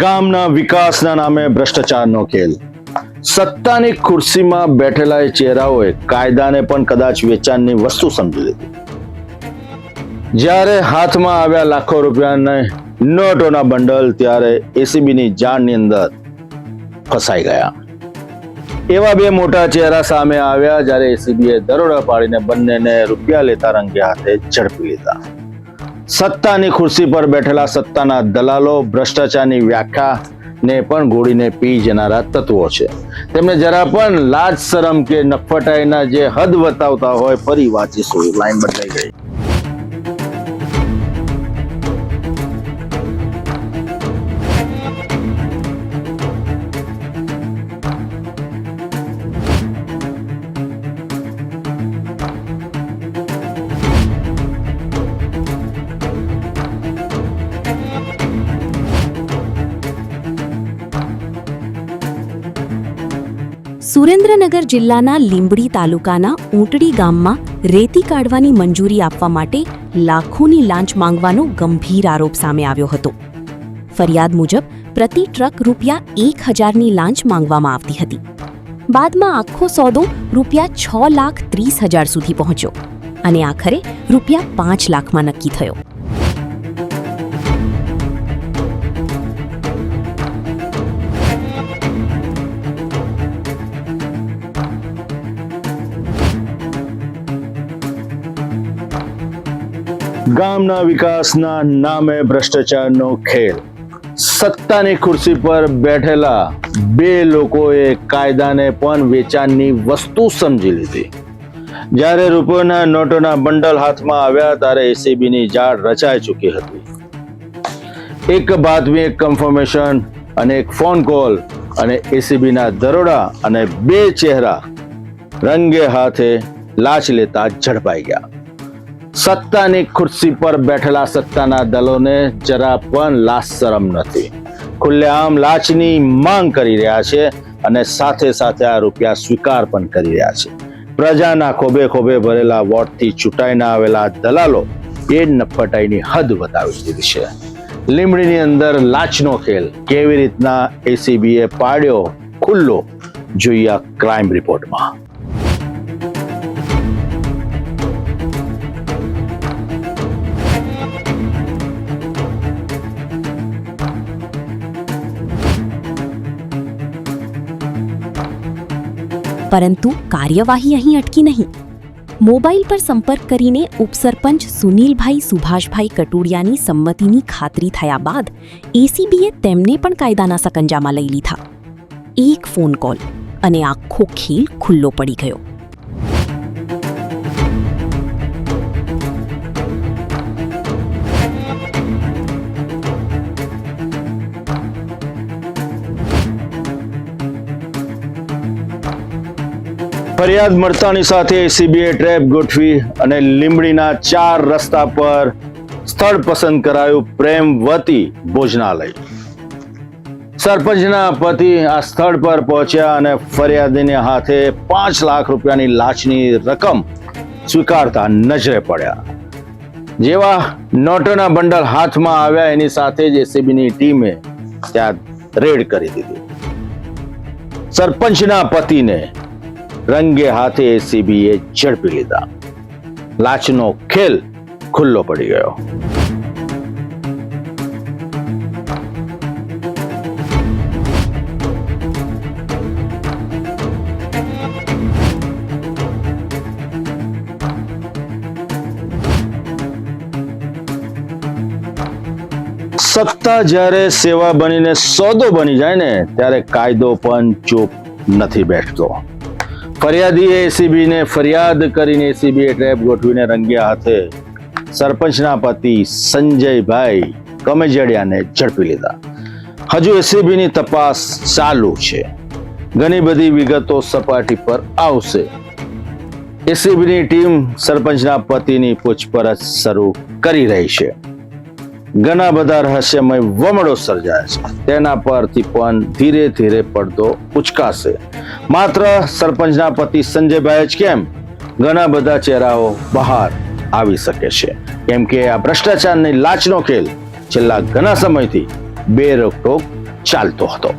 ગામના વિકાસના નામે ભ્રષ્ટાચારનો ખેલ. સત્તાની ખુરશીમાં બેઠેલા એ ચહેરાઓએ કાયદાને પણ કદાચ વેચાણની વસ્તુ સમજી લીધી. જ્યારે હાથમાં આવ્યા લાખો રૂપિયાના નોટોના બંડલ, ત્યારે એસીબીની જાળની અંદર ફસાઈ ગયા. એવા બે મોટા ચહેરા સામે આવ્યા જ્યારે એસીબીએ દરોડા પાડીને બંનેને રૂપિયા લેતા રંગે હાથે ઝડપી લીધા. સત્તાની ખુરશી પર બેઠેલા સત્તાના દલાલો, ભ્રષ્ટાચારની વ્યાખ્યા ને પણ ગોળીને પી જનારા તત્વો છે. તેમને જરા પણ લાજ શરમ કે નફટાઈના જે હદ બતાવતા હોય, ફરી વાંચીશું, લાઈન બદલાઈ ગઈ. સુરેન્દ્રનગર જિલ્લાના લીંબડી તાલુકાના ઊંટડી ગામમાં રેતી કાઢવાની મંજૂરી આપવા માટે લાખોની લાંચ માંગવાનો ગંભીર આરોપ સામે આવ્યો હતો. ફરિયાદ મુજબ પ્રતિ ટ્રક ₹1,000ની લાંચ માંગવામાં આવતી હતી. બાદમાં આખો સોદો ₹6,30,000 સુધી પહોંચ્યો અને આખરે ₹5 લાખમાં નક્કી થયો. ગામના વિકાસના નામે ભ્રષ્ટાચારનો ખેલ. સત્તાની ખુરશી પર બેઠેલા બે લોકોએ કાયદાને પણ વેચાણની વસ્તુ સમજી લીધી. જ્યારે રૂપિયાના નોટોના બંડલ હાથમાં આવ્યા, ત્યારે એસીબીની જાળ રચાઈ ચૂકી હતી. એક બાતમી, એક કન્ફર્મેશન અને એક ફોન કોલ અને એસીબીના દરોડા અને બે ચહેરા રંગે હાથે લાંચ લેતા ઝડપાઈ ગયા. સત્તાની ખુરશી પર બેઠેલા સત્તાના દલોને જરા પણ લાજ શરમ નથી. ખુલ્લેઆમ લાંચની માંગ કરી રહ્યા છે અને સાથે સાથે આ રૂપિયા સ્વીકાર પણ કરી રહ્યા છે. પ્રજાના ખોબે ખોબે ભરેલા વોટથી ચૂંટાઈને આવેલા દલાલો એ નફટાઈની હદ બતાવી દીધી છે. લીંબડીની અંદર લાંચનો ખેલ કેવી રીતના એસીબીએ પાડ્યો ખુલ્લો, જોઈએ ક્રાઇમ રિપોર્ટમાં. પરંતુ કાર્યવાહી અહીં અટકી નહીં. મોબાઈલ પર સંપર્ક કરીને ઉપસરપંચ સુનિલભાઈ સુભાષભાઈ કટોડિયાની સંમતિની ખાતરી થયા બાદ એસીબીએ તેમને પણ કાયદાના સકંજામાં લઈ લીધા. એક ફોન કોલ અને આખો ખેલ ખુલ્લો પડી ગયો. ફરિયાદ મળતાની સાથે એસીબીએ ટ્રેપ ગોઠવી અને લીંબડીના 4 રસ્તા પર સ્થળ પસંદ કરાયું, પ્રેમવતી ભોજનાલય. સરપંચના પતિ આ સ્થળ પર પહોંચ્યા અને ફરિયાદીને હાથે ₹5 લાખ લાંચની રકમ સ્વીકારતા નજરે પડ્યા. જેવા નોટોના બંડલ હાથમાં આવ્યા, એની સાથે જ એસીબીની ટીમે ત્યાં રેડ કરી દીધી. સરપંચના પતિને રંગે હાથે એસીબીએ ઝડપી લીધા. લાંચનો ખેલ ખુલ્લો પડી ગયો. સત્તા જ્યારે સેવા બનીને સોદો બની જાય ને, ત્યારે કાયદો પણ ચૂપ નથી બેઠતો. ફરિયાદીએ એસીબીને ફરિયાદ કરીને એસીબીએ ટ્રેપ ગોઠવીને રંગે હાથે સરપંચના પતિ સંજયભાઈ કમેજડિયાને ઝડપી લીધા. હજુ એસીબીની તપાસ ચાલુ છે. ઘણી બધી વિગતો સપાટી પર આવશે. એસીબીની ટીમ સરપંચના પતિની પૂછપરછ શરૂ કરી રહી છે. ઘણા બધા રહસ્યમય વમળો સર્જાય છે. તેના પરથી પણ ધીરે ધીરે પડદો ઉચકાશે. માત્ર સરપંચના પતિ સંજયભાઈ જ કેમ, ઘણા બધા ચહેરાઓ બહાર આવી શકે છે. કેમ કે આ ભ્રષ્ટાચારની લાંચનો ખેલ છેલ્લા ઘણા સમયથી બેરોકટોક ચાલતો હતો.